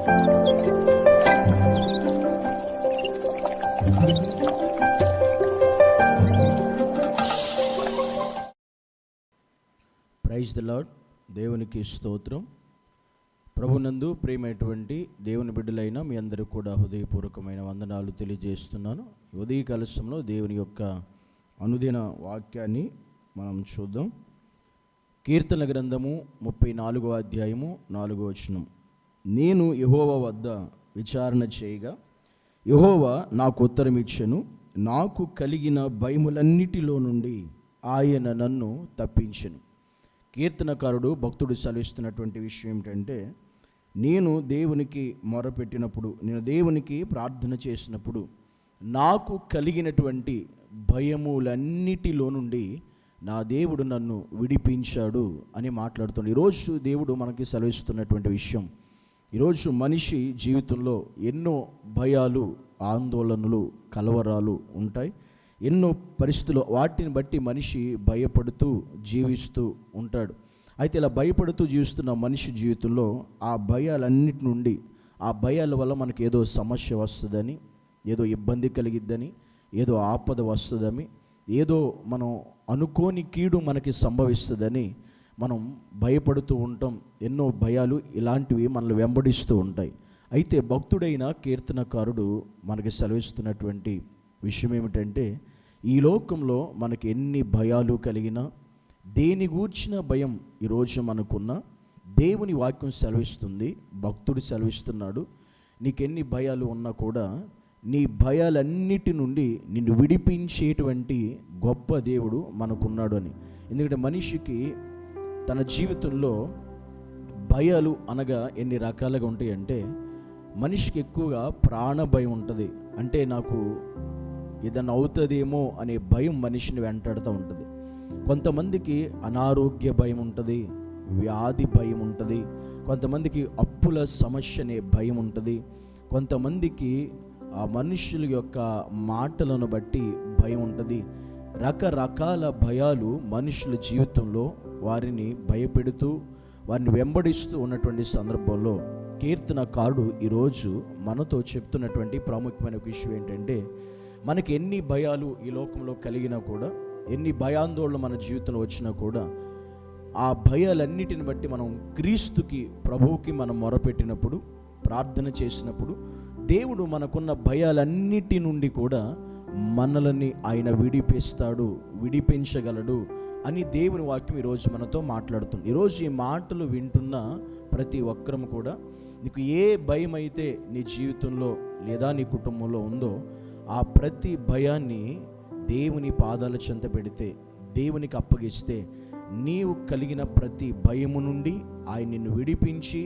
Praise the lord. దేవునికి స్తోత్రం. ప్రభునందు ప్రియమైనటువంటి దేవుని బిడ్డలైన మీ అందరికీ కూడా హృదయపూర్వకమైన వందనాలు తెలియజేస్తున్నాను. ఉదయ కలశంలో దేవుని యొక్క అనుదిన వాక్యాన్ని మనం చూద్దాం. కీర్తన గ్రంథము 34వ అధ్యాయము 4వ వచనం. నేను యెహోవా వద్ద విచారణ చేయగా యెహోవా నాకు ఉత్తరం ఇచ్చెను. నాకు కలిగిన భయములన్నిటిలో నుండి ఆయన నన్ను తప్పించెను. కీర్తనకారుడు భక్తుడు సెలవిస్తున్నటువంటి విషయం ఏమిటంటే, నేను దేవునికి మొరపెట్టినప్పుడు, నేను దేవునికి ప్రార్థన చేసినప్పుడు నాకు కలిగినటువంటి భయములన్నిటిలో నుండి నా దేవుడు నన్ను విడిపించాడు అని మాట్లాడుతున్నాడు. ఈరోజు దేవుడు మనకి సెలవిస్తున్నటువంటి విషయం, ఈరోజు మనిషి జీవితంలో ఎన్నో భయాలు, ఆందోళనలు, కలవరాలు ఉంటాయి. ఎన్నో పరిస్థితులు, వాటిని బట్టి మనిషి భయపడుతూ జీవిస్తూ ఉంటాడు. అయితే ఇలా భయపడుతూ జీవిస్తున్న మనిషి జీవితంలో ఆ భయాలన్నిటి నుండి, ఆ భయాల వల్ల మనకి ఏదో సమస్య వస్తుందని, ఏదో ఇబ్బంది కలిగిద్దని, ఏదో ఆపద వస్తుందని, ఏదో మనం అనుకోని కీడు మనకి సంభవిస్తుందని మనం భయపడుతూ ఉంటాం. ఎన్నో భయాలు ఇలాంటివి మనల్ని వెంబడిస్తూ ఉంటాయి. అయితే భక్తుడైన కీర్తనకారుడు మనకి సెలవిస్తున్నటువంటి విషయం ఏమిటంటే, ఈ లోకంలో మనకి ఎన్ని భయాలు కలిగినా, దేని గూర్చిన భయం ఈరోజు మనకున్న, దేవుని వాక్యం సెలవిస్తుంది, భక్తుడు సెలవిస్తున్నాడు, నీకెన్ని భయాలు ఉన్నా కూడా నీ భయాలన్నిటి నుండి నిన్ను విడిపించేటువంటి గొప్ప దేవుడు మనకున్నాడు అని. ఎందుకంటే మనిషికి తన జీవితంలో భయాలు అనగా ఎన్ని రకాలుగా ఉంటాయంటే, మనిషికి ఎక్కువగా ప్రాణ భయం ఉంటుంది. అంటే నాకు ఏదన్నా అవుతుందేమో అనే భయం మనిషిని వెంటాడుతూ ఉంటుంది. కొంతమందికి అనారోగ్య భయం ఉంటుంది, వ్యాధి భయం ఉంటుంది, కొంతమందికి అప్పుల సమస్య అనే భయం ఉంటుంది, కొంతమందికి ఆ మనుషుల యొక్క మాటలను బట్టి భయం ఉంటుంది. రకరకాల భయాలు మనుషుల జీవితంలో వారిని భయపెడుతూ, వారిని వెంబడిస్తూ ఉన్నటువంటి సందర్భంలో కీర్తనకారుడు ఈరోజు మనతో చెప్తున్నటువంటి ప్రాముఖ్యమైన విషయం ఏంటంటే, మనకి ఎన్ని భయాలు ఈ లోకంలో కలిగినా కూడా, ఎన్ని భయాందోళనలు మన జీవితంలో వచ్చినా కూడా, ఆ భయాలన్నిటిని బట్టి మనం క్రీస్తుకి, ప్రభువుకి మనం మొరపెట్టినప్పుడు, ప్రార్థన చేసినప్పుడు, దేవుడు మనకున్న భయాలన్నిటి నుండి కూడా మనల్ని ఆయన విడిపిస్తాడు, విడిపించగలడు అని దేవుని వాక్యం ఈరోజు మనతో మాట్లాడుతుంది. ఈరోజు ఈ మాటలు వింటున్న ప్రతి ఒక్కరము కూడా, నీకు ఏ భయం అయితే నీ జీవితంలో లేదా నీ కుటుంబంలో ఉందో, ఆ ప్రతి భయాన్ని దేవుని పాదాల చెంత పెడితే, దేవునికి అప్పగిస్తే, నీవు కలిగిన ప్రతి భయము నుండి ఆయన నిన్ను విడిపించి,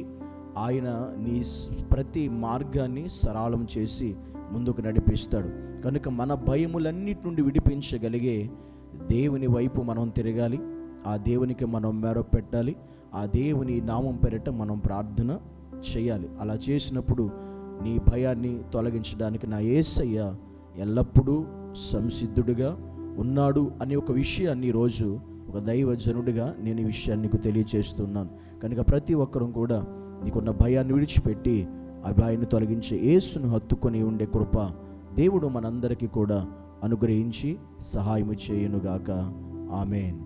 ఆయన నీ ప్రతి మార్గాన్ని సరళం చేసి ముందుకు నడిపిస్తాడు. కనుక మన భయములన్నిటి నుండి విడిపించగలిగే దేవుని వైపు మనం తిరగాలి, ఆ దేవునికి మనం మెరపెట్టాలి, ఆ దేవుని నామం పేరిట మనం ప్రార్థన చేయాలి. అలా చేసినప్పుడు నీ భయాన్ని తొలగించడానికి నా యేసయ్య ఎల్లప్పుడూ సంసిద్ధుడిగా ఉన్నాడు అనే ఒక విషయాన్ని ఈరోజు ఒక దైవజనుడిగా నేను ఈ విషయాన్ని నీకు తెలియజేస్తున్నాను. కనుక ప్రతి ఒక్కరూ కూడా నీకున్న భయాన్ని విడిచిపెట్టి ఆ భయాన్ని తొలగించే యేసును హత్తుకొని ఉండే కృప దేవుడు మనందరికీ కూడా అనుగ్రహించి సహాయము చేయునుగాక. ఆమేన్.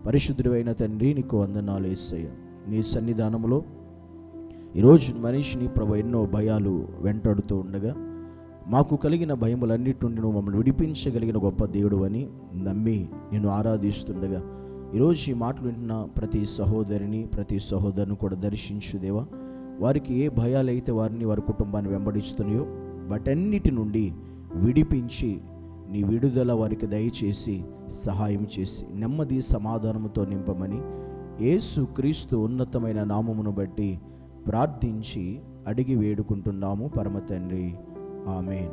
పరిశుద్ధుడైన తండ్రి, నీకు వందనాలు యేసయ్య. నీ సన్నిధానంలో ఈరోజు మనిషిని ప్రభు ఎన్నో భయాలు వెంటాడుతూ ఉండగా, మాకు కలిగిన భయములన్నిటి నుండి నువ్వు మమ్మల్ని విడిపించగలిగిన గొప్ప దేవుడు అని నమ్మి నేను ఆరాధిస్తుండగా, ఈరోజు ఈ మాటలు వింటున్న ప్రతి సహోదరిని, ప్రతి సహోదరుని కూడా దర్శించు దేవా. వారికి ఏ భయాలు అయితే వారిని, వారి కుటుంబాన్ని వెంబడిస్తున్నాయో వాటన్నిటి నుండి విడిపించి నీ విడుదల వారికి దయచేసి సహాయం చేసి నెమ్మది సమాధానముతో నింపమని యేసు క్రీస్తు ఉన్నతమైన నామమును బట్టి ప్రార్థించి అడిగి వేడుకుంటున్నాము పరమ తండ్రి. ఆమేన్.